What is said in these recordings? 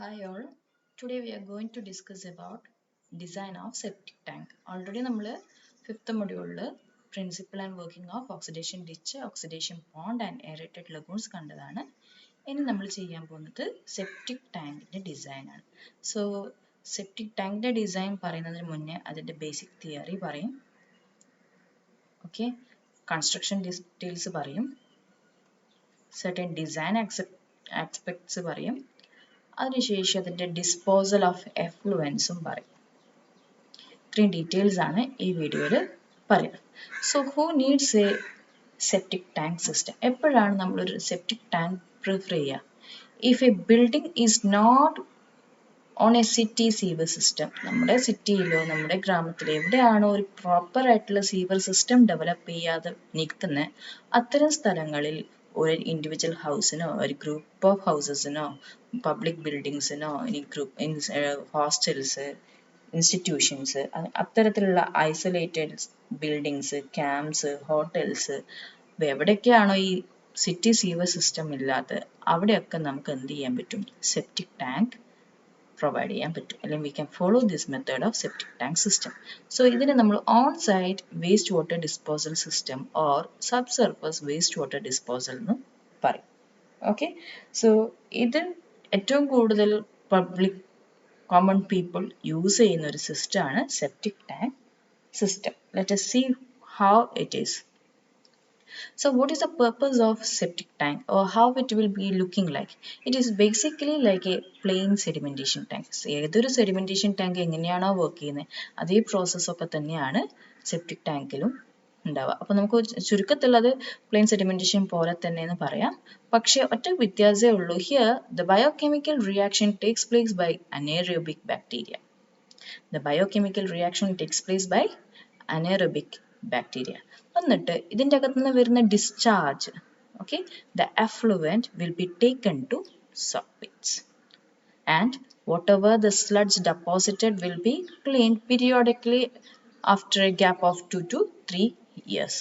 Hi all. Today we are going to discuss about design of septic tank. Already നമ്മൾ fifth മൊഡ്യൂളിൽ principle and working of oxidation ditch, oxidation pond and aerated lagoons കണ്ടതാണ്. ഇനി നമ്മൾ ചെയ്യാൻ പോകുന്നത് septic ടാങ്കിൻ്റെ design ആണ്. So septic ടാങ്കിൻ്റെ ഡിസൈൻ പറയുന്നതിന് മുന്നേ അതിൻ്റെ ബേസിക് തിയറി പറയും. ഓക്കെ, കൺസ്ട്രക്ഷൻ ഡീറ്റെയിൽസ് പറയും, സർട്ടൻ ഡിസൈൻ ആസ്പെക്ട്സ് പറയും, അതിനുശേഷം അതിൻ്റെ ഡിസ്പോസൽ ഓഫ് എഫ്ലുവൻസും പറയും. ഇത്രയും ഡീറ്റെയിൽസ് ആണ് ഈ വീഡിയോയിൽ പറയുന്നത്. So who needs a septic tank system? എപ്പോഴാണ് നമ്മളൊരു സെപ്റ്റിക് ടാങ്ക് പ്രിഫർ ചെയ്യുക? If a building is not on a city sewer system, നമ്മുടെ സിറ്റിയിലോ നമ്മുടെ ഗ്രാമത്തിലോ എവിടെയാണോ ഒരു പ്രോപ്പർ ആയിട്ടുള്ള സീവർ സിസ്റ്റം ഡെവലപ്പ് ചെയ്യാതെ നിൽക്കുന്ന അത്തരം സ്ഥലങ്ങളിൽ ഒരു ഇൻഡിവിജ്വൽ ഹൗസിനോ ഒരു ഗ്രൂപ്പ് ഓഫ് ഹൗസസിനോ പബ്ലിക് ബിൽഡിങ്സിനോ ഇനി ഹോസ്റ്റൽസ്, ഇൻസ്റ്റിറ്റ്യൂഷൻസ്, അത്തരത്തിലുള്ള ഐസൊലേറ്റഡ് ബിൽഡിങ്സ്, ക്യാമ്പ്സ്, ഹോട്ടൽസ്, എവിടെയൊക്കെയാണോ ഈ സിറ്റി സീവർ സിസ്റ്റം ഇല്ലാത്തത് അവിടെയൊക്കെ നമുക്ക് എന്ത് ചെയ്യാൻ പറ്റും? സെപ്റ്റിക് ടാങ്ക് പ്രൊവൈഡ് ചെയ്യാൻ പറ്റും. അല്ലെങ്കിൽ we can follow this method of septic tank system. So ഇതിനെ നമ്മൾ on site waste water disposal system or sub surface waste water disposal എന്ന് പറയും. ഓക്കെ, സോ ഇത് ഏറ്റവും കൂടുതൽ പബ്ലിക് കോമൺ പീപ്പിൾ യൂസ് ചെയ്യുന്ന ഒരു സിസ്റ്റമാണ് septic tank system. Let us see how it is. So what is the purpose of septic tank or how it will be looking like? It is basically like a plain sedimentation tank. ഏതൊരു sedimentation tank എങ്ങനെയാണോ work ചെയ്യുന്നത് അതേ process ഒക്കെ തന്നെയാണ് septic ടാങ്കിലും ഉണ്ടാവുക. അപ്പോൾ നമുക്ക് ചുരുക്കത്തിൽ അത് പ്ലെയിൻ സെഡിമെന്റേഷൻ പോലെ തന്നെ എന്ന് പറയാം. പക്ഷേ ഒറ്റ വ്യത്യാസമേ ഉള്ളൂ. Here the biochemical reaction takes place by anaerobic bacteria. The biochemical reaction takes place by anaerobic bacteria. എന്നിട്ട് ഇതിൻ്റെ അകത്തുനിന്ന് വരുന്ന discharge, okay, the effluent will be taken to sockpits and whatever the sludge deposited will be cleaned periodically after a gap of 2 to 3 years.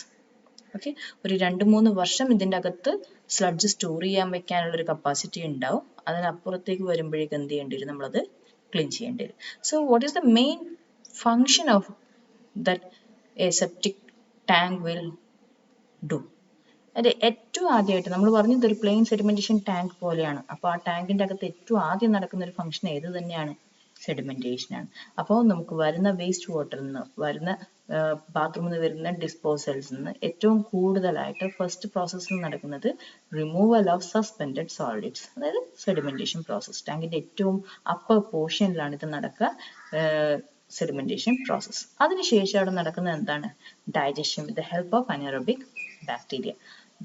Okay, ഒരു 2-3 വർഷം ഇതിൻ്റെ അകത്ത് sludge store ചെയ്യാൻ വെക്കാനുള്ള ഒരു കപ്പാസിറ്റി ഉണ്ടാവും. അതിനപ്പുറത്തേക്ക് വരുമ്പോഴേക്ക് എന്ത് ചെയ്യേണ്ടി വരും? നമ്മളത് ക്ലീൻ ചെയ്യേണ്ടി വരും. So what is the main function of that A septic tank will do? അത് ഏറ്റവും ആദ്യമായിട്ട് നമ്മൾ പറഞ്ഞു ഇതൊരു പ്ലെയിൻ സെഡിമെന്റേഷൻ ടാങ്ക് പോലെയാണ്. അപ്പോൾ ആ ടാങ്കിൻ്റെ അകത്ത് ഏറ്റവും ആദ്യം നടക്കുന്ന ഒരു ഫംഗ്ഷൻ ഏത് തന്നെയാണ്? സെഡിമെന്റേഷൻ ആണ്. അപ്പോൾ നമുക്ക് വരുന്ന വേസ്റ്റ് വാട്ടറിൽ നിന്ന് വരുന്ന ബാത്റൂമിൽ നിന്ന് വരുന്ന ഡിസ്പോസൽസിൽ നിന്ന് ഏറ്റവും കൂടുതലായിട്ട് ഫസ്റ്റ് പ്രോസസ്സിൽ നടക്കുന്നത് റിമൂവൽ ഓഫ് സസ്പെൻഡഡ് സോളിഡ്സ്, അതായത് സെഡിമെന്റേഷൻ പ്രോസസ്. ടാങ്കിന്റെ ഏറ്റവും അപ്പർ പോർഷനിലാണ് ഇത് നടക്കുക, സെഡിമെന്റേഷൻ പ്രോസസ്. അതിനുശേഷം അവിടെ നടക്കുന്നത് എന്താണ്? Digestion with the help of anaerobic bacteria.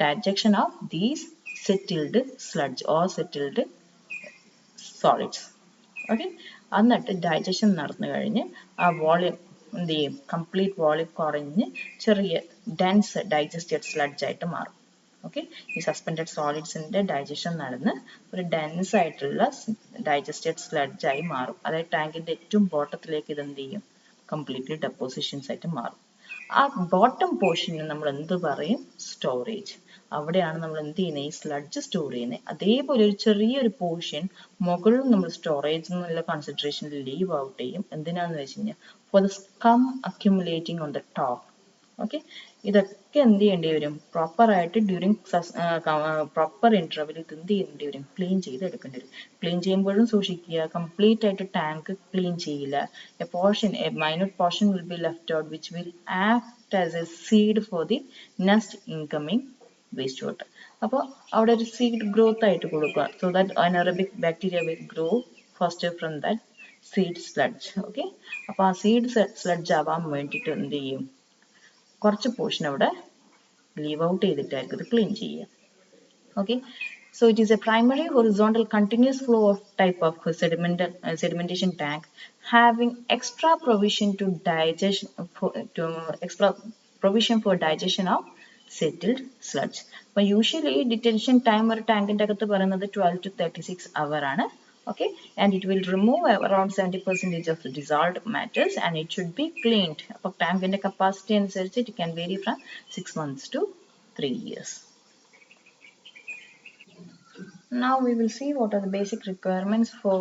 Digestion of these settled sludge or settled solids. Okay, എന്നിട്ട് ഡൈജഷൻ നടന്നു കഴിഞ്ഞ് ആ വോളിയം എന്ത് ചെയ്യും? കംപ്ലീറ്റ് വോളിയം കുറഞ്ഞ് ചെറിയ ഡെൻസ് ഡൈജസ്റ്റഡ് സ്ലഡ്ജ് ആയിട്ട് മാറും. ഓക്കെ, ഈ സസ്പെൻഡഡ് സോളിഡ്സിന്റെ ഡൈജഷൻ നടന്ന് ഒരു ഡെൻസ് ആയിട്ടുള്ള ഡൈജസ്റ്റഡ് സ്ലഡ്ജ് ആയി മാറും. അതായത് ടാങ്കിന്റെ ഏറ്റവും ബോട്ടത്തിലേക്ക് ഇത് എന്ത് ചെയ്യും? കംപ്ലീറ്റ്ലി ഡെപ്പോസിഷൻസ് ആയിട്ട് മാറും. ആ ബോട്ടം പോർഷന് നമ്മൾ എന്ത് പറയും? സ്റ്റോറേജ്. അവിടെയാണ് നമ്മൾ എന്ത് ചെയ്യുന്നത്? ഈ സ്ലഡ്ജ് സ്റ്റോർ ചെയ്യുന്നത്. അതേപോലെ ഒരു ചെറിയൊരു പോർഷൻ മുകളിൽ നമ്മൾ സ്റ്റോറേജ് എന്നുള്ള കോൺസെൻട്രേഷനിൽ ലീവ് ഔട്ട് ചെയ്യും. എന്തിനാന്ന് വെച്ച് കഴിഞ്ഞാൽ for the scum accumulating on the top. Okay, ഇതൊക്കെ എന്ത് ചെയ്യേണ്ടി വരും? പ്രോപ്പർ ആയിട്ട് ഡ്യൂറിങ് പ്രോപ്പർ ഇന്റർവെൽ ഇത് എന്ത് ചെയ്യേണ്ടി വരും? ക്ലീൻ ചെയ്ത് എടുക്കേണ്ടി വരും. ക്ലീൻ ചെയ്യുമ്പോഴും സൂക്ഷിക്കുക, കംപ്ലീറ്റ് ആയിട്ട് ടാങ്ക് ക്ലീൻ ചെയ്യില്ല. A portion, a minute portion will be left out which will act as a seed for the next incoming waste water. അപ്പോൾ അവിടെ ഒരു സീഡ് ഗ്രോത്ത് ആയിട്ട് കൊടുക്കുക. So that anaerobic bacteria will grow faster from that seed sludge. Okay, അപ്പോൾ ആ seed sludge ആവാൻ വേണ്ടിയിട്ട് എന്ത് ചെയ്യും? കുറച്ച് പോർഷൻ അവിടെ ലീവ് ഔട്ട് ചെയ്തിട്ടായിരിക്കും ഇത് ക്ലീൻ ചെയ്യുക. Okay, so it is a primary horizontal continuous flow of type of sedimentation tank having extra provision for digestion of settled sludge. അപ്പോൾ യൂഷ്വലി ഡിറ്റൻഷൻ ടൈം ഒരു ടാങ്കിൻ്റെ അകത്ത് പറയുന്നത് 12 to 36 hours ആണ്. Okay, and it will remove around 70% of the dissolved matters and it should be cleaned. അപ്പോൾ ടാങ്കിൻ്റെ capacity അനുസരിച്ച് it can vary from 6 months to 3 years. Now we will see what are the basic requirements for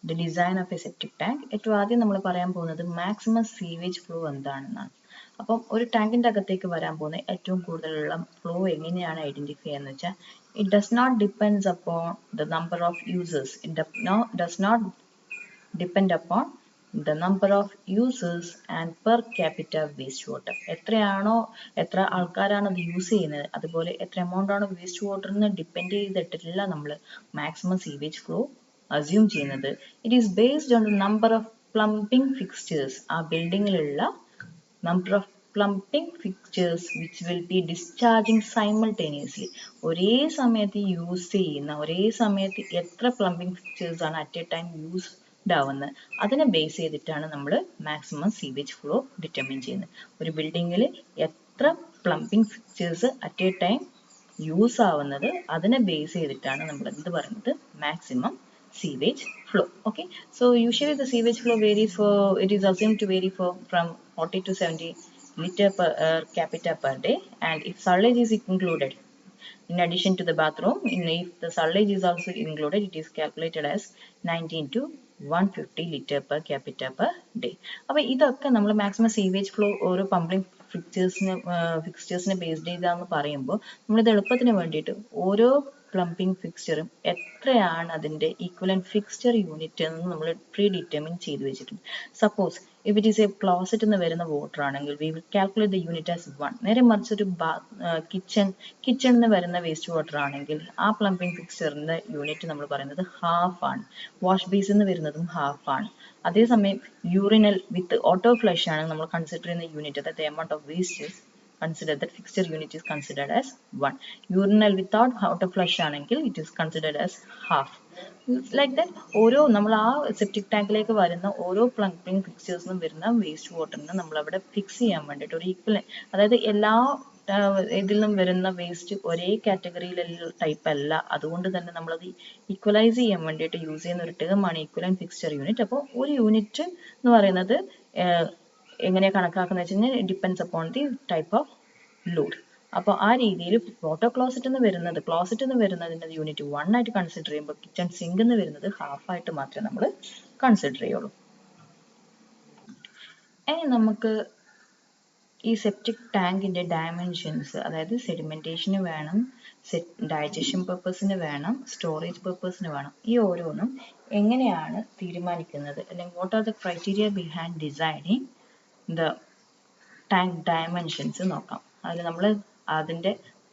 the design of a septic tank. ഏറ്റവും ആദ്യം നമ്മൾ പറയാൻ പോകുന്നത് maximum sewage flow എന്താണെന്നാണ്. അപ്പം ഒരു ടാങ്കിന്റെ അകത്തേക്ക് വരാൻ പോകുന്ന ഏറ്റവും കൂടുതലുള്ള ഫ്ലോ എങ്ങനെയാണ് ഐഡന്റിഫൈ ചെയ്യുന്നത് വെച്ചാൽ it does not depends upon the number of users. It does not depend upon the number of users and per capita wastewater. എത്ര ആൾക്കാരാണ് അത് യൂസ് ചെയ്യുന്നത്, അതുപോലെ എത്ര എമൗണ്ട് ആണ് വേസ്റ്റ് വാട്ടറിന് ഡിപ്പെൻഡ് ചെയ്തിട്ടില്ല നമ്മൾ മാക്സിമം സീവേജ് ഫ്ലോ അസ്യൂം ചെയ്യുന്നത്. It is based on the number of plumbing fixtures. ആ ബിൽഡിങ്ങിലുള്ള number of plumbing fixtures which will be discharging simultaneously. ഒരേ സമയത്ത് യൂസ് ചെയ്യുന്ന, ഒരേ സമയത്ത് എത്ര പ്ലംബിംഗ് ഫിക്ചേഴ്സ് ആണ് അറ്റ് എ ടൈം യൂസ് ആവുന്നത്, അതിനെ ബേസ് ചെയ്തിട്ടാണ് നമ്മൾ മാക്സിമം സീവേജ് ഫ്ലോ ഡിറ്റർമിൻ ചെയ്യുന്നത്. ഒരു ബിൽഡിങ്ങിൽ എത്ര plumbing fixtures at A time use ആവുന്നത്, അതിനെ ബേസ് ചെയ്തിട്ടാണ് നമ്മൾ എന്ത് പറയുന്നത്, maximum sewage flow. Okay, so usually the sewage flow varies for, it is assumed to vary from 40 to 70 liter per capita per day, and if sullage is included in addition to the bathroom, if the sullage is also included, it is calculated as 19 to 150 liter per capita per day. അപ്പോൾ ഇതൊക്കെ നമ്മൾ maximum sewage flow ഓരോ pumping ഫിക്സ്ചേഴ്സിനെ based ചെയ്താന്ന് പറയുമ്പോൾ നമ്മളിത് എളുപ്പത്തിന് വേണ്ടിയിട്ട് ഓരോ plumbing ഫിക്സ്ചറും എത്രയാണ് അതിൻ്റെ ഈക്വലന്റ് ഫിക്സ്ചർ യൂണിറ്റ് എന്ന് നമ്മൾ പ്രീ ഡിറ്റർമിൻ ചെയ്ത് വെച്ചിട്ടുണ്ട്. Suppose if it is a closet എന്ന് വരുന്ന വാട്ടർ ആണെങ്കിൽ we will calculate the unit as 1. നേരെ മറിച്ച് ഒരു കിച്ചൺ എന്ന് വരുന്ന വേസ്റ്റ് വാട്ടർ ആണെങ്കിൽ ആ പ്ലംബിംഗ് ഫിക്സ്ചറിന്റെ യൂണിറ്റ് നമ്മൾ പറയുന്നത് ഹാഫ് ആണ്. വാഷ് ബേസിൽ നിന്ന് വരുന്നതും ഹാഫ് ആണ്. അതേസമയം യൂറിനൽ വിത്ത് ഓട്ടോ ഫ്ലഷ് ആണ് നമ്മൾ കൺസിഡർ ചെയ്യുന്ന യൂണിറ്റ്, അതായത് amount of waste consider that fixture unit is considered as 1. Urinal without auto flush ആണെങ്കിൽ it is considered as half. Like that ഓരോ നമ്മൾ ആ സെപ്റ്റിക് ടാങ്കിലേക്ക് വരുന്ന ഓരോ പ്ലംബിംഗ് ഫിക്സ്ചേഴ്സിനും വരുന്ന വേസ്റ്റ് വാട്ടറിനെ നമ്മൾ അവിടെ ഫിക്സ് ചെയ്യാൻ വേണ്ടിയിട്ട് ഒരു ഈക്വൽ, അതായത് എല്ലാ ഇതിൽ നിന്നും വരുന്ന വേസ്റ്റ് ഒരേ കാറ്റഗറിയിലുള്ള ടൈപ്പ് അല്ല, അതുകൊണ്ട് തന്നെ നമ്മളത് ഈക്വലൈസ് ചെയ്യാൻ വേണ്ടിയിട്ട് യൂസ് ചെയ്യുന്ന ഒരു ടേമാണ് ഈക്വലന്റ് ഫിക്സ്ചർ യൂണിറ്റ്. അപ്പോൾ ഒരു യൂണിറ്റ് എന്ന് പറയുന്നത് എങ്ങനെ കണക്കാക്കുന്നത് വെച്ച് കഴിഞ്ഞാൽ depends upon the type of load. അപ്പോൾ ആ രീതിയിൽ വാട്ടർ ക്ലോസറ്റ് എന്ന് വരുന്നതിന്റെ യൂണിറ്റ് 1 ആയിട്ട് കൺസിഡർ ചെയ്യുമ്പോൾ കിച്ചൺ സിങ്ക് എന്ന് വരുന്നത് ഹാഫ് ആയിട്ട് മാത്രമേ നമ്മൾ കൺസിഡർ ചെയ്യുള്ളൂ. ഇനി നമുക്ക് ഈ സെപ്റ്റിക് ടാങ്കിന്റെ ഡയമെൻഷൻസ്, അതായത് സെഡിമെന്റേഷന് വേണം, ഡൈജഷൻ പർപ്പസിന് വേണം, സ്റ്റോറേജ് പർപ്പസിന് വേണം, ഈ ഓരോന്നും എങ്ങനെയാണ് തീരുമാനിക്കുന്നത്, അല്ലെങ്കിൽ what are the criteria behind designing the tank dimensions നോക്കാം. അതിൽ നമ്മൾ അതിൻ്റെ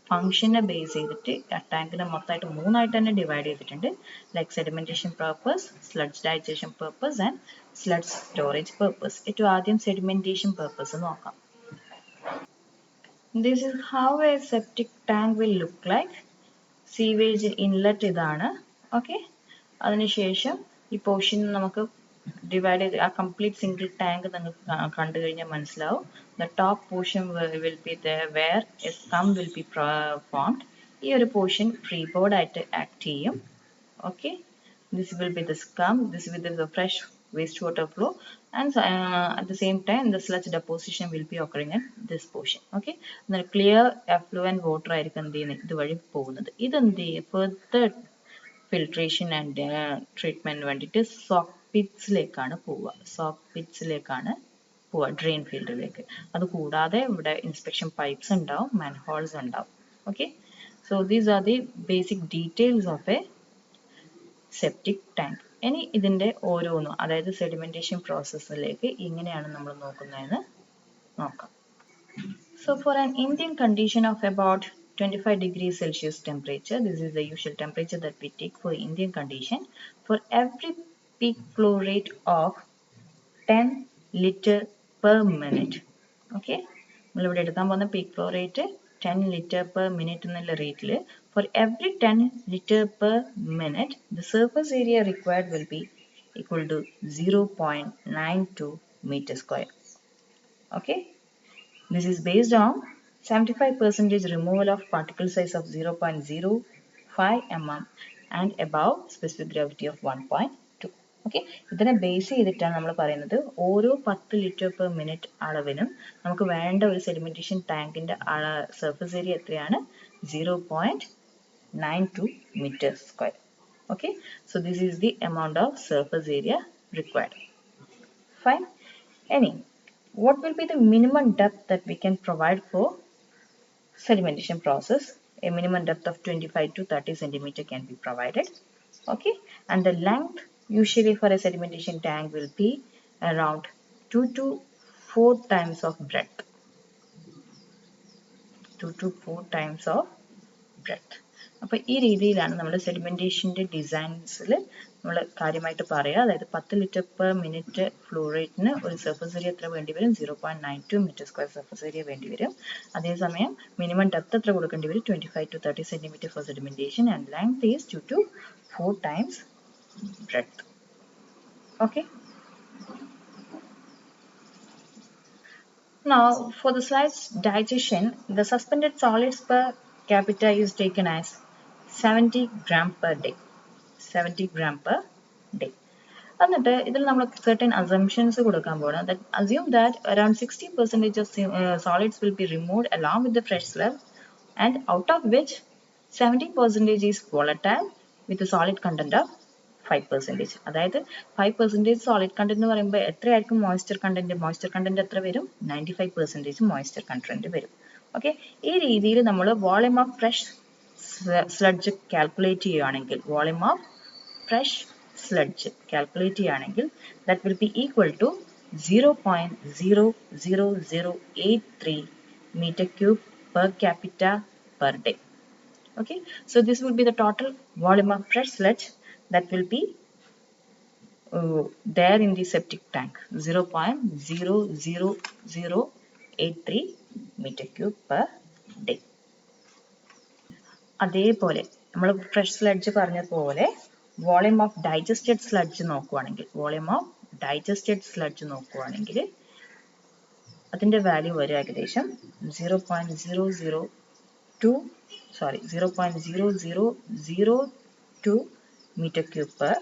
ഫംഗ്ഷനെ ബേസ് ചെയ്തിട്ട് ടാങ്കിനെ മൊത്തമായിട്ട് 3 ആയിട്ട് തന്നെ ഡിവൈഡ് ചെയ്തിട്ടുണ്ട്. Like sedimentation purpose, sludge digestion purpose and sludge storage purpose. ഏറ്റവും ആദ്യം സെഡിമെന്റേഷൻ പർപ്പസ് നോക്കാം. This is how a septic tank will look like. Sewage inlet ഇതാണ്. ഓക്കെ, അതിനുശേഷം ഈ പോർഷൻ നമുക്ക് ഡിവൈഡ് ചെയ്ത് ആ കംപ്ലീറ്റ് സിംഗിൾ ടാങ്ക് നിങ്ങൾക്ക് കണ്ടു കഴിഞ്ഞാൽ മനസ്സിലാവും. The top portion will be where a scum will be formed. ഈ ഒരു പോർഷൻ ഫ്രീ ബോർഡ് ആയിട്ട് ആക്ട് ചെയ്യും. Okay, this will be the scum, this will be the fresh waste water flow, and at the same time the sludge deposition will be occurring at this portion. Okay, then clear effluent water ആയിരിക്കും എന്ത് ചെയ്യുന്നത് ഇതുവഴി പോകുന്നത്. ഇതെന്ത് ചെയ്യും, further filtration and treatment വേണ്ടിയിട്ട് soak പിറ്റ്സിലേക്കാണ് പോവുക, drain ഫീൽഡിലേക്ക്. അത് കൂടാതെ ഇവിടെ ഇൻസ്പെക്ഷൻ പൈപ്സ് ഉണ്ടാവും, മാൻഹോൾസ് ഉണ്ടാവും. Okay, so these are the basic details of A septic tank. ഇനി ഇതിന്റെ ഓരോന്നും, അതായത് സെഡിമെന്റേഷൻ പ്രോസസ്സിലേക്ക് എങ്ങനെയാണ് നമ്മൾ നോക്കുന്നതെന്ന് നോക്കാം. So for an Indian condition of about 25 degrees Celsius temperature, this is the usual temperature that we take for Indian condition. For every peak flow rate of 10 liter per minute. Okay, നമ്മളിവിടെ എടുക്കാൻ പോകുന്ന peak flow rate 10 liter per minute എന്നുള്ള റേറ്റിൽ for every 10 liter per minute the surface area required will be equal to 0.92 meter square. Okay, this is based on 75% removal of particle size of 0.05 mm and above specific gravity of 1.2. Okay, ഇതിനെ base ചെയ്തിട്ടാണ് നമ്മൾ പറയുന്നത് ഓരോ 10 litre per minute അളവിനും നമുക്ക് വേണ്ട ഒരു sedimentation ടാങ്കിന്റെ surface area എത്രയാണ്, 0.92 0.92 meters square. Okay, so this is the amount of surface area required. Fine. Any, what will be the minimum depth that we can provide for sedimentation process? A minimum depth of 25 to 30 centimeter can be provided. Okay, and the length usually for a sedimentation tank will be around 2 to 4 times of breadth. 2 to 4 times of breadth. അപ്പോൾ ഈ രീതിയിലാണ് നമ്മൾ സെഡിമെൻറ്റേഷൻ്റെ ഡിസൈൻസിൽ നമ്മൾ കാര്യമായിട്ട് പറയുക. അതായത് 10 litre per minute flow റേറ്റിന് ഒരു സർഫസ് ഏരിയ എത്ര വേണ്ടി വരും? 0.92 മീറ്റർ സ്ക്വയർ സർഫസ് ഏരിയ വേണ്ടി വരും. അതേസമയം മിനിമം ഡെപ്ത് എത്ര കൊടുക്കേണ്ടി വരും? 25 to 30 centimetre for sedimentation and length is 2 to 4 times breadth. Okay. Now, for the sludge digestion, the suspended solids per capita is taken as 70 gram per day. 70 gram per day. എന്നിട്ട് ഇതിൽ നമ്മൾ certain assumptions കൊടുക്കാൻ പോകണം. That assume that around 60% of solids will be removed along with the fresh sludge, and out of which 70% is volatile with a solid content of 5%. അതായത് 5% solid content എന്ന് പറയുമ്പോൾ എത്രയായിരിക്കും moisture content? Moisture content എത്ര വരും? 95% moisture content വരും. Okay, ഈ രീതിയിൽ നമ്മൾ volume of fresh sludge calculate ചെയ്യുകയാണെങ്കിൽ, volume of fresh sludge calculate ചെയ്യുകയാണെങ്കിൽ that will be equal to 0.00083 meter cube per capita per day. Okay, so this will be the total volume of fresh sludge that will be there in the septic tank, 0.00083 meter cube per day. അതേപോലെ നമ്മൾ fresh sludge പറഞ്ഞതുപോലെ volume of digested sludge നോക്കുവാണെങ്കിൽ അതിൻ്റെ value വരും ഏകദേശം 0.002 meter cube per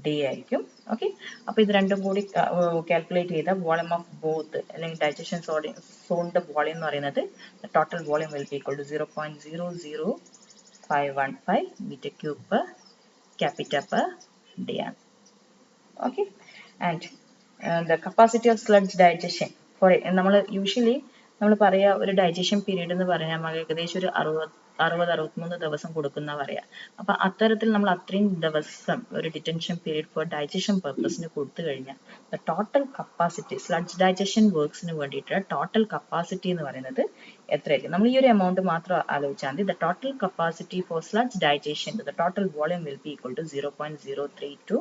day ആയിരിക്കും. Okay, അപ്പോൾ ഇത് രണ്ടും കൂടി കാൽക്കുലേറ്റ് ചെയ്ത വോളിയം ഓഫ് ബോത്ത് അല്ലെങ്കിൽ ഡൈജഷൻ സോണിൻ്റെ വോളിയം എന്ന് പറയുന്നത് total volume will be equal to 0.00515 meter cube per capita per day ആണ്. Okay, and the capacity of sludge digestion for നമ്മൾ യൂഷ്വലി നമ്മൾ പറയുക ഒരു ഡൈജഷൻ പീരീഡ് എന്ന് പറഞ്ഞാൽ നമുക്ക് ഏകദേശം ഒരു 60-63 ദിവസം കൊടുക്കുന്ന പറയാം. അപ്പം അത്തരത്തിൽ നമ്മൾ അത്രയും ദിവസം ഒരു ഡിറ്റൻഷൻ പീരീഡ് ഫോർ ഡൈജഷൻ പർപ്പസിന് കൊടുത്തു കഴിഞ്ഞാൽ the total capacity sludge digestion വർക്ക്സിന് വേണ്ടിയിട്ട് ടോട്ടൽ കപ്പാസിറ്റി എന്ന് പറയുന്നത് എത്രയായിരിക്കും? നമ്മൾ ഈ ഒരു എമൗണ്ട് മാത്രം ആലോചിച്ചാൽ മതി. The total capacity for sludge digestion the total volume will be equal to 0.032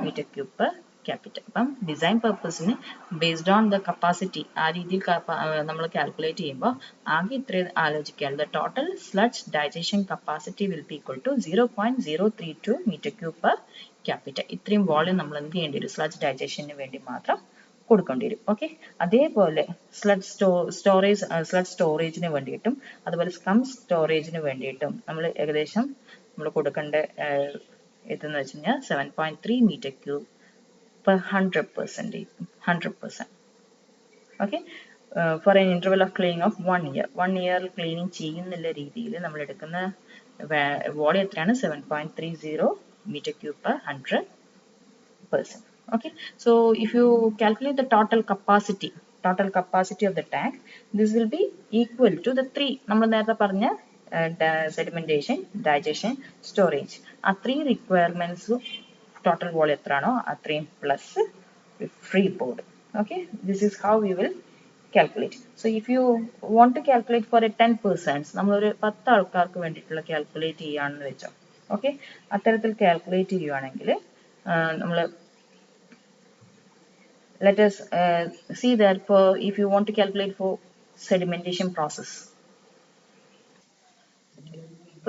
meter cube per capita. അപ്പം ഡിസൈൻ പർപ്പസിന് ബേസ്ഡ് ഓൺ ദ കപ്പാസിറ്റി ആ രീതിയിൽ നമ്മൾ കാൽക്കുലേറ്റ് ചെയ്യുമ്പോൾ ആകെ ഇത്രയും ആലോചിക്കുകയാണ്. The total sludge digestion capacity will be equal to 0.032 meter cube per capita. ഇത്രയും വോളിയം നമ്മൾ എന്ത് ചെയ്യേണ്ടി വരും? സ്ലഡ്ജ് ഡൈജഷന് വേണ്ടി മാത്രം കൊടുക്കേണ്ടി വരും. ഓക്കെ, അതേപോലെ സ്ലഡ്ജ് സ്റ്റോറേജിന് വേണ്ടിയിട്ടും അതുപോലെ സ്കം സ്റ്റോറേജിന് വേണ്ടിയിട്ടും നമ്മൾ ഏകദേശം നമ്മൾ കൊടുക്കേണ്ട ഇതെന്ന് വെച്ച് കഴിഞ്ഞാൽ 7.3 meter cube per 100%. Okay, for an interval of cleaning of 1 year. 1 year cleaning ചെയ്യുന്നില്ല രീതിയിൽ നമ്മൾ എടുക്കുന്ന വോളിയം എത്രയാണ്? 7.30 meter cube per 100%. Okay, so if you calculate the total capacity of the tank, this will be equal to the 3 നമ്മൾ നേരത്തെ പറഞ്ഞ sedimentation, digestion, storage. ആ 3 requirements total volume എത്രയാണോ അത്രയും plus free board. Okay, this is how we will calculate. So if you want to calculate for a 10 persons, നമ്മളൊരു 10 ആൾക്കാർക്ക് വേണ്ടിയിട്ടുള്ള calculate ചെയ്യുകയാണെന്ന് വെച്ചോ. ഓക്കെ, അത്തരത്തിൽ കാൽക്കുലേറ്റ് ചെയ്യുകയാണെങ്കിൽ നമ്മൾ let us see that for if you want to calculate for sedimentation process,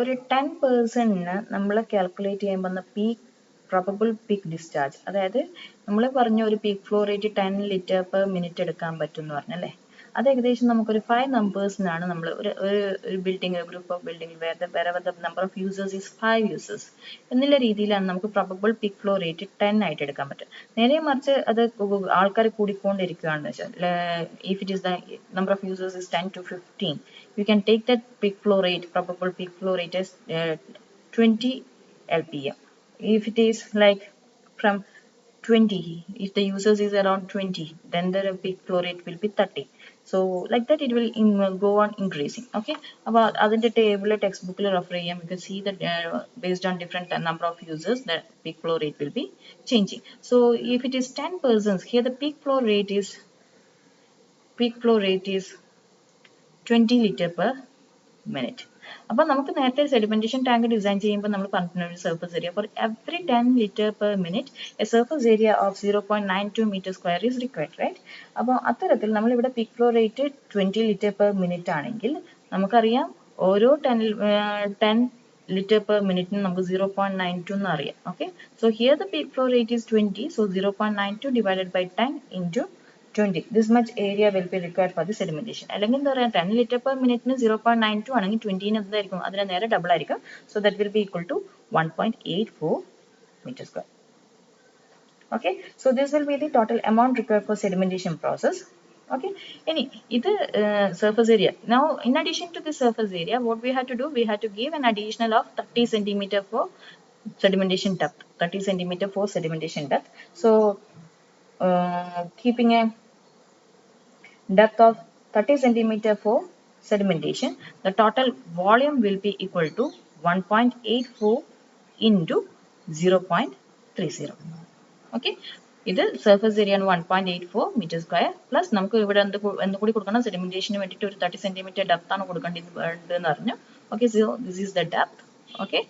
ഒരു 10 പേഴ്സണിന് നമ്മൾ കാൽക്കുലേറ്റ് ചെയ്യുമ്പോൾ പീക്ക് probable peak discharge, അതായത് നമ്മൾ പറഞ്ഞ ഒരു peak flow rate 10 litre per minute എടുക്കാൻ പറ്റും എന്ന് പറഞ്ഞല്ലേ, അത് ഏകദേശം നമുക്കൊരു 5 നമ്പേഴ്സിനാണ് നമ്മൾ ഒരു building, group of building wherever the number of users is 5 users എന്നുള്ള രീതിയിലാണ് നമുക്ക് probable peak flow rate 10 ആയിട്ട് എടുക്കാൻ പറ്റും. നേരെ മറിച്ച് അത് ആൾക്കാർ കൂടിക്കൊണ്ടിരിക്കുകയാണെന്ന് വെച്ചാൽ if it is the number of users is 10 to 15, you can take that peak flow rate, probable peak flow rate as 20 lpm. If it is like from 20, if the users is around 20, then the peak flow rate will be 30. So like that it will go on increasing. Okay, about അതിന്റെ table textbook refer ചെയ്യാം. You can see that based on different number of users the peak flow rate will be changing. So if it is 10 persons, here the peak flow rate is 20 liter per minute. അപ്പോൾ നമുക്ക് നേരത്തെ sedimentation tank design ചെയ്യുമ്പോൾ നമ്മൾ പറഞ്ഞിട്ടുണ്ട് ഒരു surface area for every 10 liter per minute a surface area of 0.92 meter square is required, right? അപ്പോൾ അത്തരത്തിൽ നമ്മൾ ഇവിടെ peak flow rate 20 liter per minute ആണെങ്കിൽ നമുക്കറിയാം ഓരോ 10 liter per minute നമുക്ക് 0.92 എന്ന് അറിയാം. Okay, so here the peak flow rate is 20, so 0.92 divided by 10 into 20. This much area will be required for the sedimentation. അല്ലെങ്കിൽ എന്താ പറയുക 10 liter per minute 0.92 ആണെങ്കിൽ 20 എന്തായിരിക്കും അതിന് നേരെ ഡബിൾ ആയിരിക്കും. So that will be equal to 1.84 meter square. Okay, so this will be the total amount required for sedimentation process. Okay, ഇനി ഇത് surface area. Now in addition to the surface area, what we have to do, we have to give an additional of 30 centimeter for sedimentation depth. 30 centimeter for sedimentation depth. So keeping a depth of 30 centimeter for sedimentation, the total volume will be equal to 1.84 into 0.30. Okay, ഇത് surface area 1.84 meter square plus നമുക്ക് ഇവിടെ എന്തുകൂടി കൊടുക്കണം, sedimentation വേണ്ടിയിട്ട് ഒരു 30 centimeter depth ആണ് കൊടുക്കേണ്ടതെന്ന് പറഞ്ഞു. Okay, so this is the depth. Okay,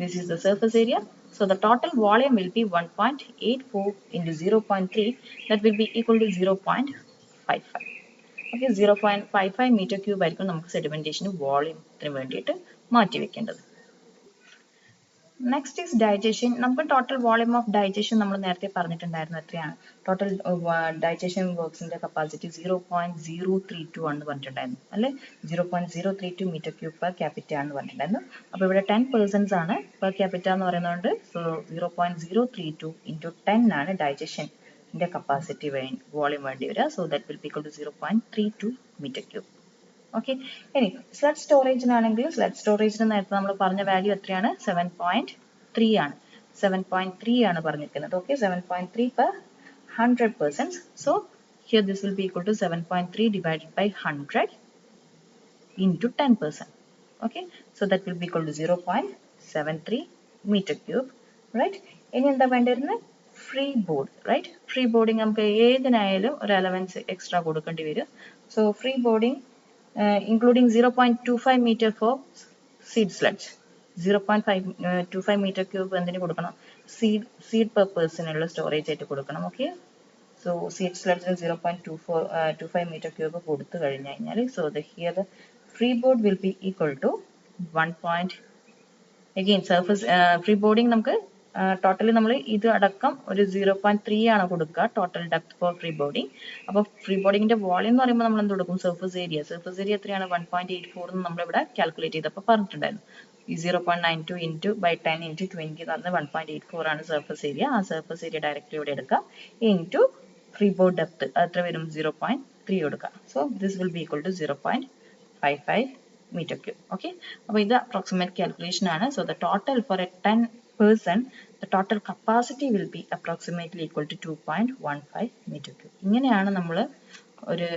this is the surface area. So the total volume will be 1.84 into 0.3, that will be equal to 0.55. Okay, 0.55 meter cube ആയിരിക്കും നമുക്ക് sedimentation വോളിയത്തിന് വേണ്ടിയിട്ട് മാറ്റി വെക്കേണ്ടത്. Next is digestion. നമുക്ക് total volume of digestion നമ്മൾ നേരത്തെ പറഞ്ഞിട്ടുണ്ടായിരുന്നു എത്രയാണ്, ടോട്ടൽ ഡൈജഷൻ വർക്ക്സിന്റെ കപ്പാസിറ്റി 0.032 ആണെന്ന് പറഞ്ഞിട്ടുണ്ടായിരുന്നു അല്ലെ, 0.032 മീറ്റർ ക്യൂബ് പെർ ക്യാപിറ്റ ആണെന്ന് പറഞ്ഞിട്ടുണ്ടായിരുന്നു. അപ്പോൾ ഇവിടെ 10 persons ആണ് പെർ ക്യാപിറ്റ എന്ന് പറയുന്നതുകൊണ്ട്, സോ 0.032 into 10 ആണ് ഡൈജഷന്റെ കപ്പാസിറ്റി വോളിയം വേണ്ടി വരിക. So that will be equal to 0.32 metre cube. Okay, ഇനി സ്ലഡ് സ്റ്റോറേജിനാണെങ്കിൽ സ്ലഡ് സ്റ്റോറേജിന് നേരത്തെ നമ്മൾ പറഞ്ഞ വാല്യൂ എത്രയാണ്, 7.3 ആണ്. 7.3 ആണ് പറഞ്ഞിരിക്കുന്നത്. Okay, 7.3 per 100 persons. So here this will be equal to 7.3 divided by 100 into 10%. Okay, so that will be equal to 0.73 meter cube, right? ഇനി എന്താ വേണ്ടിയിരുന്നത്, free board, right? Free boarding നമുക്ക് ഏതിനായാലും ഒരു അലവൻസ് എക്സ്ട്രാ കൊടുക്കേണ്ടി വരും. So free boarding including 0.25 meter for seed sludge. 0.25 meter cube എന്തിനു കൊടുക്കണം, seed purpose നുള്ള സ്റ്റോറേജ് ആയിട്ട് കൊടുക്കണം. Okay, so seed sludge 0.25 meter cube കൊടുത്തു കഴിഞ്ഞു കഴിഞ്ഞാൽ, so here the free board will be equal to 1. Again surface free boarding നമുക്ക് totally നമ്മൾ ഇത് അടക്കം ഒരു 0.3 ആണ് കൊടുക്കുക total depth four free boarding. അപ്പോൾ ഫ്രീ ബോർഡിങ്ങിന്റെ വോളിയം എന്ന് പറയുമ്പോൾ നമ്മൾ എന്ത് കൊടുക്കും, സർഫസ് ഏരിയ. സർഫസ് ഏരിയ എത്രയാണ്, 1.84 എന്ന് നമ്മളിവിടെ കാൽക്കുലേറ്റ് ചെയ്തപ്പോൾ പറഞ്ഞിട്ടുണ്ടായിരുന്നു. ഈ 0.92 ഇൻറ്റു ബൈ 10 ഇൻറ്റു 20 എന്ന് പറഞ്ഞാൽ 1.84 ആണ് സർഫസ് ഏരിയ. ആ സർഫസ് ഏരിയ ഡയറക്റ്റ്ലി ഇവിടെ എടുക്കുക, ഇൻറ്റു ഫ്രീ ബോർഡ് ഡെപ്ത് എത്ര വരും, 0.3 കൊടുക്കുക. So this will be equal to 0.55 meter cube. Okay, അപ്പോൾ ഇത് അപ്രോക്സിമേറ്റ് കാൽക്കുലേഷൻ ആണ്. So the total for a 10 person, the total capacity will be approximately equal to 2.15 meter cube. ഇങ്ങനെയാണ് നമ്മൾ ഒരു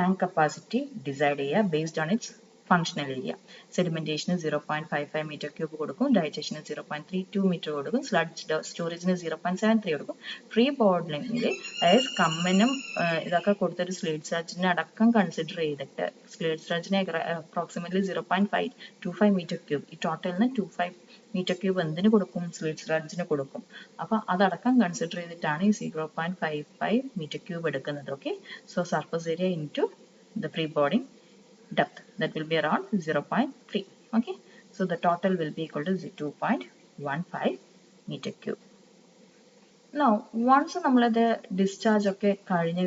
tank capacity decide ചെയ്യുക based on its functional area. സെഡിമെന്റേഷന് 0.55 metre cube കൊടുക്കും, ഡൈജഷന് 0.32 മീറ്റർ കൊടുക്കും, സ്ലഡ് സ്റ്റോറേജിന് 0.73 കൊടുക്കും. ഫ്രീ ബോർഡിങ്ങിൽ അതായത് കമ്മനും ഇതൊക്കെ കൊടുത്തൊരു സ്ലേറ്റ് സ്ലഡ്ജിനെ അടക്കം കൺസിഡർ ചെയ്തിട്ട് സ്ലേറ്റ് സ്ലഡ്ജിനെ അപ്രോക്സിമേറ്റ്ലി 0.25 മീറ്റർ ക്യൂബ്, ഈ ടോട്ടലിന് 25 മീറ്റർ ക്യൂബ് എന്തിനു കൊടുക്കും, സ്ലേറ്റ് സ്ലഡ്ജിന് കൊടുക്കും. അപ്പോൾ അതടക്കം കൺസിഡർ ചെയ്തിട്ടാണ് ഈ 0.55 മീറ്റർ ക്യൂബ് എടുക്കുന്നത്. Okay, so surface area into the free boarding depth, that will be around 0.3. Okay, so the total will be equal to 2.15 meter cube. Now once നമ്മളത് discharge ഒക്കെ കഴിഞ്ഞ്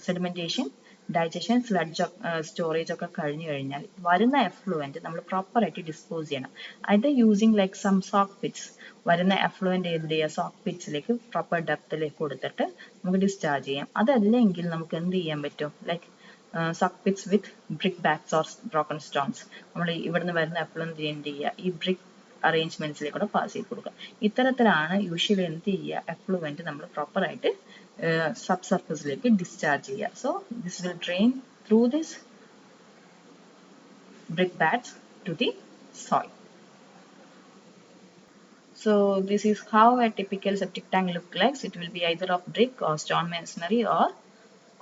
സെഡിമെന്റേഷൻ, ഡൈജഷൻ, സ്ലഡ്ജ് സ്റ്റോറേജ് ഒക്കെ കഴിഞ്ഞു കഴിഞ്ഞാൽ വരുന്ന effluent നമ്മൾ proper ആയിട്ട് dispose ചെയ്യണം. അത് using like some soak pits. വരുന്ന എഫ്ലുവൻറ്റ് എന്ത് ചെയ്യുക, സോക്ക് പിറ്റ്സിലേക്ക് പ്രോപ്പർ ഡെപ്തിലേക്ക് കൊടുത്തിട്ട് നമുക്ക് ഡിസ്ചാർജ് ചെയ്യാം. അതല്ലെങ്കിൽ നമുക്ക് എന്ത് ചെയ്യാൻ പറ്റും, like soak Pitt's with brick backs or broken stones. നമ്മൾ ഇവിടുന്ന് വരുന്ന എഫ്ലുവൻറ്റ് എന്ത് ചെയ്യുക, ഈ ബ്രിക്ക് അറേഞ്ച്മെന്റ്സിലേക്കൂടെ പാസ് ചെയ്ത് കൊടുക്കുക. ഇത്തരത്തിലാണ് യൂഷ്വലി എന്ത് ചെയ്യുക, എഫ്ലുവൻറ്റ് നമ്മൾ പ്രോപ്പറായിട്ട് സബ് സർഫസിലേക്ക് ഡിസ്ചാർജ് ചെയ്യുക. So this will drain through this brick bats to the soil. So this is how a typical septic tank looks like. It will be either of brick or stone masonry or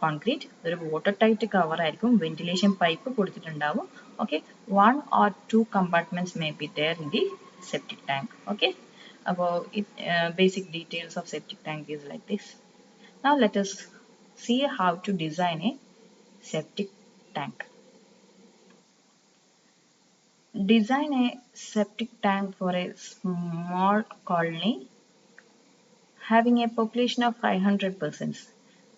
concrete. ഒരു water tight cover ആയിരിക്കും. Ventilation pipe കൊടുത്തിട്ടുണ്ടാവും. Okay, 1 or 2 compartments may be there in the septic tank. Okay, about it, basic details of septic tank is like this. Now let us see how to design a septic tank. Design a septic tank for a small colony having a population of 500 persons.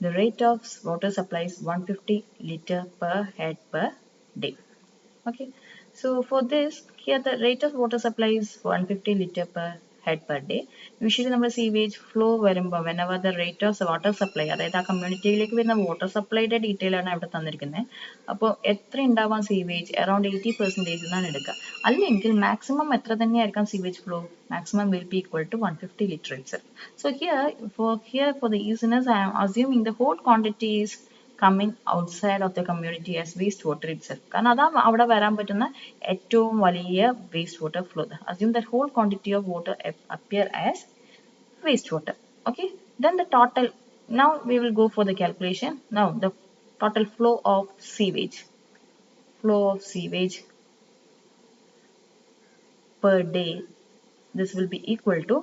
The rate of water supply is 150 liter per head per day. Okay, so for this, here the rate of water supply is 150 liter per head per day. Usually നമ്മൾ sewage flow വരുമ്പോൾ whenever the rate of water supply, അതായത് ആ കമ്മ്യൂണിറ്റിയിലേക്ക് വരുന്ന water സപ്ലൈയുടെ detail ആണ് ഇവിടെ തന്നിരിക്കുന്നത്. അപ്പോൾ എത്ര ഉണ്ടാവാം സീവേജ്, അറൌണ്ട് 80% എന്നാണ് എടുക്കുക. അല്ലെങ്കിൽ മാക്സിമം എത്ര തന്നെയായിരിക്കാം sewage flow, maximum will be equal to 150 liter itself. So for the easiness, I am assuming the whole quantity is coming outside of the community as wastewater itself. കാരണം അതാണ് അവിടെ വരാൻ പറ്റുന്ന ഏറ്റവും വലിയ wastewater flow. Assume that whole quantity of water appear as wastewater. Okay, then the total, now we will go for the calculation. Now the total flow of sewage per day, this will be equal to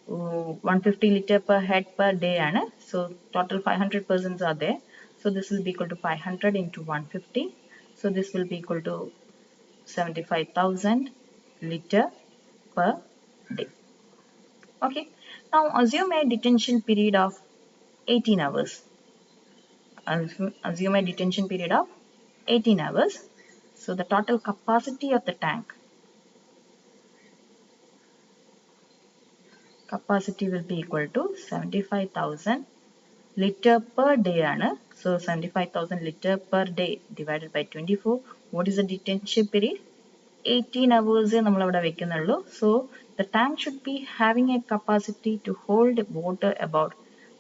150 liter per head per day, and so total 500 persons are there. So this will be equal to 500 into 150. So this will be equal to 75,000 liter per day. Okay, now assume a detention period of 18 hours. Assume a detention period of 18 hours. So the total capacity of the tank will be equal to 75,000 liter per day ആണ്. So 75,000 liter per day divided by 24. What is the detention period? 18 hours നമ്മൾ അവിടെ വെക്കുന്നുള്ളൂ. So the tank should be having a capacity to hold water about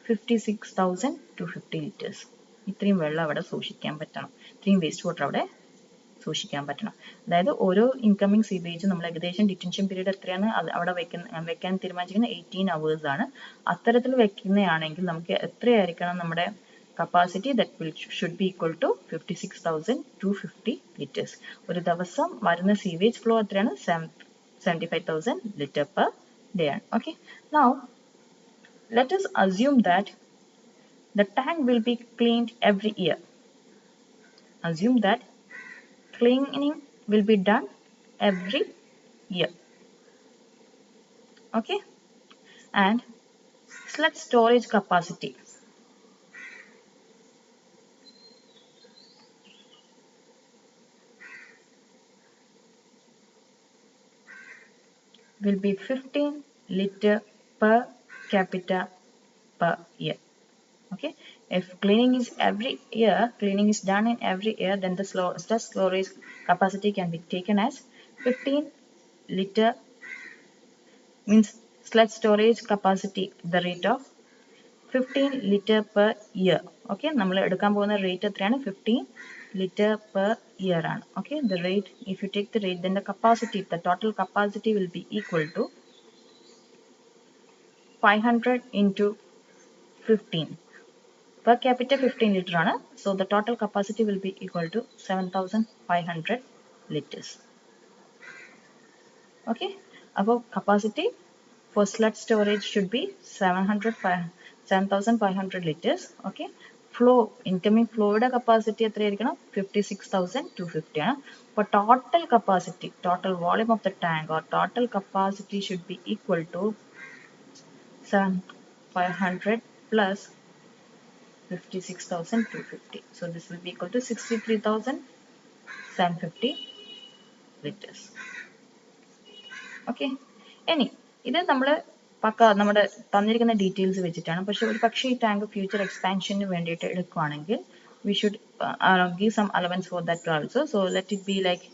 56,250 liters. ഇത്രയും വെള്ളം അവിടെ സൂക്ഷിക്കാൻ പറ്റണം, ഇത്രയും waste water അവിടെ സൂക്ഷിക്കാൻ പറ്റണം. അതായത് ഓരോ ഇൻകമിങ് സീവേജ് നമ്മൾ ഏകദേശം ഡിറ്റൻഷൻ പീരീഡ് എത്രയാണ് അവിടെ വെക്കാൻ തീരുമാനിച്ചിരിക്കുന്നത് 18 hours ആണ്. അത്തരത്തിൽ വെക്കുന്നതാണെങ്കിൽ നമുക്ക് എത്രയായിരിക്കണം നമ്മുടെ capacity? That should be equal to 56,250 liters. ഒരു ദിവസം വരുന്ന സീവേജ് ഫ്ലോ എത്രയാണ്? 75,000 liter per day ആണ്. Okay, now let us assume that the tank will be cleaned every year. Assume that cleaning will be done every year. Okay, and sludge storage capacity will be 15 liter per capita per year. Okay, if cleaning is done in every year, then the sludge storage capacity can be taken as 15 liter, means sludge storage capacity, the rate of 15 liter per year. Okay, നമ്മൾ എടുക്കാൻ പോകുന്ന rate എത്രയാണ്? 15 liter per year ആണ്. Okay, the rate, if you take the rate, then the capacity, the total capacity will be equal to 500 into 15. Per capita 15 liter ആണ്. So the total capacity will be equal to 7,500 liters. Okay, അപ്പോൾ capacity for sludge storage should be 7,500 liters. Okay, flow, incoming flowയുടെ capacity എത്രയായിരിക്കണം? 56,250 ആണ്. അപ്പോൾ total capacity, total volume of the tank or total capacity should be equal to 7,500 plus 56,250. So this will be equal to 63,750 liters. Okay, ഇനി ഇത് നമ്മൾ പക്ക നമ്മുടെ തന്നിരിക്കുന്ന details വെച്ചിട്ടാണ്. പക്ഷേ ഈ ടാങ്ക് ഫ്യൂച്ചർ എക്സ്പാൻഷന് വേണ്ടിയിട്ട് എടുക്കുകയാണെങ്കിൽ we should give some allowance for that also. So let it be like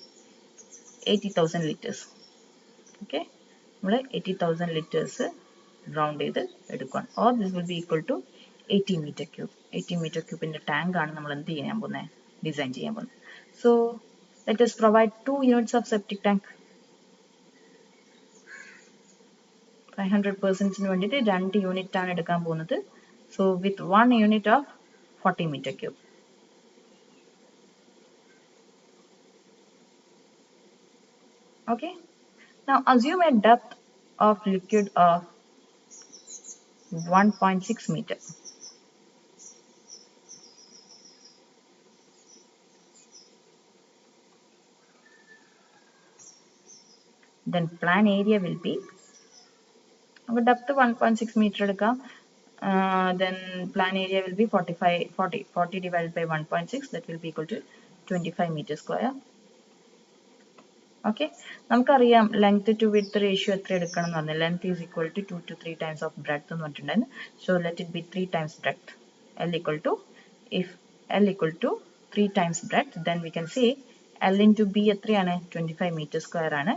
80,000 liters. Okay, 80,000 liters round ചെയ്ത് എടുക്കണം. Or this will be equal to 80 meter cube. 80 meter cube in the tank ആണ് നമ്മൾ എന്ത് ചെയ്യാൻ പോകുന്നത്, design ചെയ്യാൻ പോകുന്നത്. So let us provide 2 units of septic tank. 500% വേണ്ടിയിട്ട് 2 യൂണിറ്റ് ആണ് എടുക്കാൻ പോകുന്നത്. So with 1 unit of 40 meter cube. Okay. Now assume a depth of liquid of 1.6 meter. Then plan area will be, depth 1.6 meter എടുക്കാം. Then plan area will be 40 divided by 1.6, that will be equal to 25 meter square. Okay, നമുക്കറിയാം length to width ratio എത്ര എടുക്കണം എന്ന് പറഞ്ഞാൽ length is equal to 2 to 3 times of breadth എന്ന് പറഞ്ഞിട്ടുണ്ടായിരുന്നു. So let it be 3 times breadth. L equal to, if L equal to 3 times breadth, then we can say L into B എത്രയാണ്, 25 meter square ആണ്.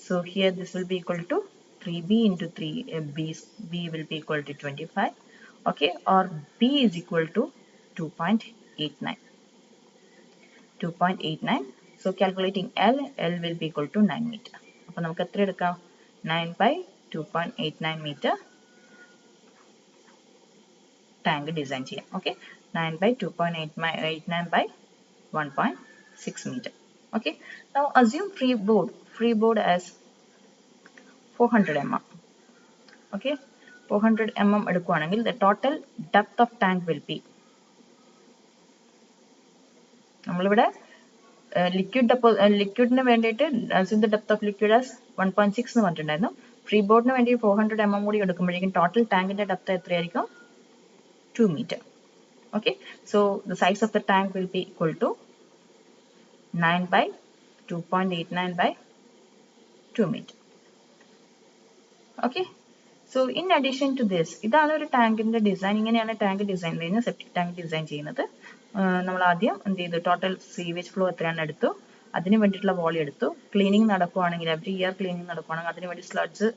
So here this will be equal to 3B into 3B, B will be equal to 25. Okay, or B is equal to 2.89. 2.89. So calculating L will be equal to 9 meter. അപ്പോൾ നമുക്ക് എത്ര എടുക്കാം, 9 by 2.89 meter tank design ചെയ്യാം. Okay, 9 by 2.89 by 1.6 meter. Okay, now assume free board as 400 mm. Okay, 400 mm എടുക്കുകയാണെങ്കിൽ the total depth of tank will be, നമ്മളിവിടെ ലിക്വിഡിന് വേണ്ടിയിട്ട് assume the depth of liquid as 1.6 എന്ന് പറഞ്ഞിട്ടുണ്ടായിരുന്നു. ഫ്രീ ബോർഡിന് വേണ്ടി 400 mm കൂടി എടുക്കുമ്പോഴേക്കും total ടാങ്കിന്റെ ഡെപ്ത് എത്രയായിരിക്കും, 2 meter. Okay, so the size of the tank will be equal to 9 by 2.89 by 2 meter. Okay, so in addition to this, ഇതാണ് ഒരു ടാങ്കിന്റെ ഡിസൈൻ. ഇങ്ങനെയാണ് ടാങ്ക് ഡിസൈൻ ചെയ്യുന്നത്, സെപ്റ്റിക് ടാങ്ക് ഡിസൈൻ ചെയ്യുന്നത്. നമ്മൾ ആദ്യം എന്ത് ചെയ്തു, ടോട്ടൽ സീവേജ് ഫ്ലോ എത്രയാണ് എടുത്തു, അതിന് വേണ്ടിയിട്ടുള്ള വോളിയം എടുത്തു. ക്ലീനിങ് നടക്കുവാണെങ്കിൽ എവറി ഇയർ ക്ലീനിങ് നടക്കുവാണെങ്കിൽ അതിന് വേണ്ടി സ്ലഡ്ജ്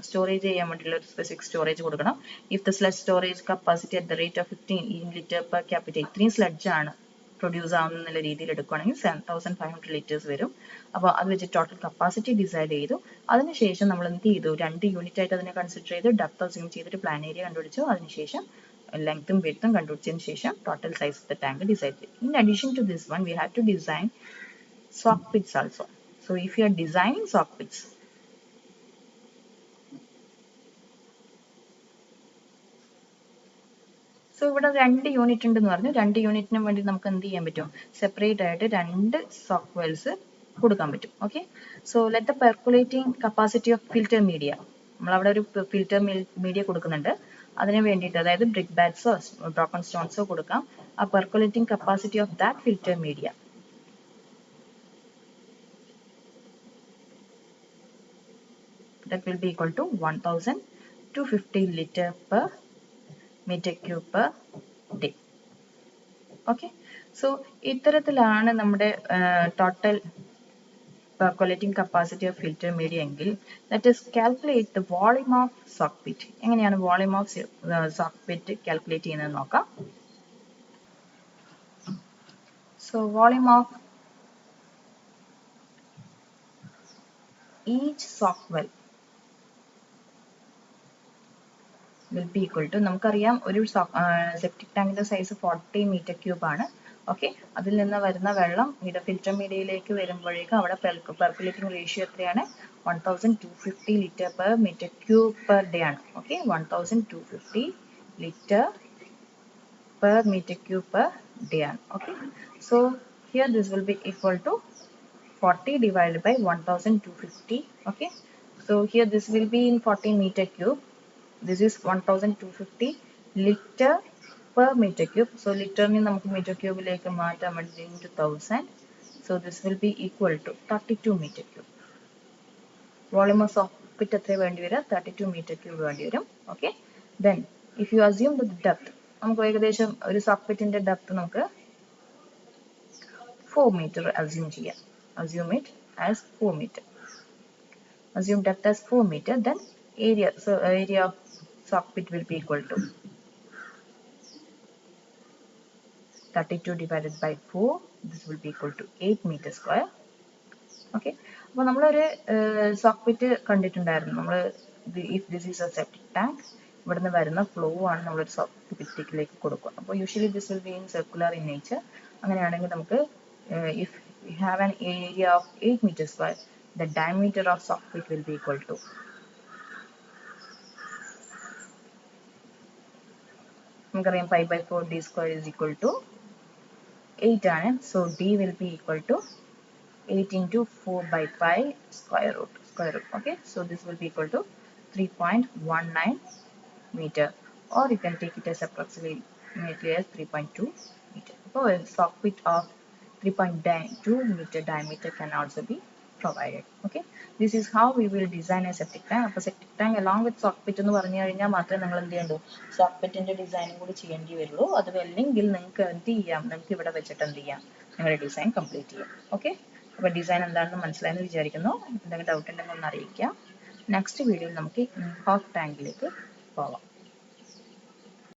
സ്റ്റോറേജ് ചെയ്യാൻ വേണ്ടിയുള്ള ഒരു സ്പെസിഫിക് സ്റ്റോറേജ് കൊടുക്കണം. If the sludge storage capacity at the rate of 15 litre per capital, ഇത്രയും സ്ലഡ്ജ് ആണ് പ്രൊഡ്യൂസ് ആവുന്ന രീതിയിൽ എടുക്കുകയാണെങ്കിൽ 7,500 ലിറ്റേഴ്സ് വരും. അപ്പോൾ അത് വെച്ച് ടോട്ടൽ കപ്പാസിറ്റി ഡിസൈഡ് ചെയ്തു. അതിനുശേഷം നമ്മൾ എന്ത് ചെയ്തു, 2 യൂണിറ്റ് ആയിട്ട് അതിനെ കൺസിഡർ ചെയ്തു, ഡെപ്ത് അസ്യൂം ചെയ്തിട്ട് പ്ലാൻ ഏരിയ കണ്ടുപിടിച്ചു. അതിനുശേഷം ലെങ്ത്തും വിഡ്ത്തും കണ്ടുപിടിച്ചതിന് ശേഷം total size of the tank decide ചെയ്തു. In addition to this one, we have to design sock pits also. So if you are designing sock pits, so ഇവിടെ 2 യൂണിറ്റ് ഉണ്ടെന്ന് പറഞ്ഞു. 2 യൂണിറ്റിനും വേണ്ടി നമുക്ക് എന്ത് ചെയ്യാൻ പറ്റും, സെപ്പറേറ്റ് ആയിട്ട് 2 സോക്ക് വെൽസ് കൊടുക്കാൻ പറ്റും. Okay, so let the percolating capacity of filter media, നമ്മളവിടെ ഒരു ഫിൽറ്റർ മീഡിയ കൊടുക്കുന്നുണ്ട്. അതിന് വേണ്ടിയിട്ട്, അതായത് ബ്രിക്ക് ബാറ്റ്സോ ബ്രോക്കൺ സ്റ്റോൺസോ കൊടുക്കാം. ആ percolating capacity of that filter media, that will be equal to 1,250 liter per meter cube per day. Okay, so ഇത്തരത്തിലാണ് നമ്മുടെ total percolating capacity of filter media എങ്കിൽ let us calculate the volume of sock pit. എങ്ങനെയാണ് volume of sock pit calculate ചെയ്യുന്നത് നോക്കാം. So volume of each sock well will be equal to, നമുക്കറിയാം ഒരു septic ടാങ്കിന്റെ size 40 metre cube ആണ്. Okay, അതിൽ നിന്ന് വരുന്ന വെള്ളം ഫിൽറ്റർ മീഡിയയിലേക്ക് വരുമ്പോഴേക്കും അവിടെ പെർക്കുലേറ്റിംഗ് റേഷ്യോ എത്രയാണ്, 1,250 litre per metre cube per day ആണ്. Okay, 1,250 litre per metre cube per day ആണ്. Okay, so here this will be equal to 40 divided by 1,250. Okay, so here this will be in 40 meter cube. This is 1,250 liter per meter cube. So liter ni namukku meter cube like maata into 1000. So this will be equal to 32 meter cube. Volume of sock pit എത്ര വേണ്ടി വരും, 32 meter cube വേണ്ടി വരും. Okay, then if you assume the depth, നമുക്ക് ഏകദേശം ഒരു sock pit ന്റെ depth നമുക്ക് 4 meter assume ചെയ്യാം. Assume it as 4 meter. assume depth as 4 meter, then area of sock pit will be equal to 32 divided by 4. This will be equal to 8 meter square. Okay, അപ്പോൾ നമ്മളൊരു soak pit കണ്ടിട്ടുണ്ടായിരുന്നു. നമ്മൾ if this is A septic tank, ഇവിടുന്ന് വരുന്ന flow ആണ് നമ്മളൊരു soak പിറ്റിലേക്ക് കൊടുക്കുക. അപ്പോൾ usually this will be in circular in nature. അങ്ങനെയാണെങ്കിൽ നമുക്ക് if we have an area of 8 meter square, the diameter of sock pit will be equal to നമുക്കറിയാം 5/4 d square is equal to 8 ആണ്. So d will be equal to 8 into 4/5 square root. Okay, so this will be equal to 3.19 meter, or you can take it as approximately as 3.2 meter. So a sock pit of 3.2 meter diameter can also be provided. Okay, this is how we will design a septic tank. അപ്പോൾ septic tank along with sock pit എന്ന് പറഞ്ഞു കഴിഞ്ഞാൽ മാത്രമേ നിങ്ങൾ എന്ത് ചെയ്യണ്ടൂ, sock pitന്റെ ഡിസൈനും കൂടി ചെയ്യേണ്ടി വരുള്ളൂ. അത് അല്ലെങ്കിൽ നിങ്ങൾക്ക് എന്ത് ചെയ്യാം, നിങ്ങൾക്ക് ഇവിടെ വെച്ചിട്ട് എന്ത് ചെയ്യാം, നിങ്ങളുടെ ഡിസൈൻ കംപ്ലീറ്റ് ചെയ്യാം. ഓക്കെ, അപ്പോൾ ഡിസൈൻ എന്താണെന്ന് മനസ്സിലായെന്ന് വിചാരിക്കുന്നു. എന്തെങ്കിലും ഡൗട്ട് ഉണ്ടെങ്കിൽ ഒന്ന് അറിയിക്കാം. നെക്സ്റ്റ് വീഡിയോയിൽ നമുക്ക് ഇൻഹോട്ട് ടാങ്കിലേക്ക് പോവാം.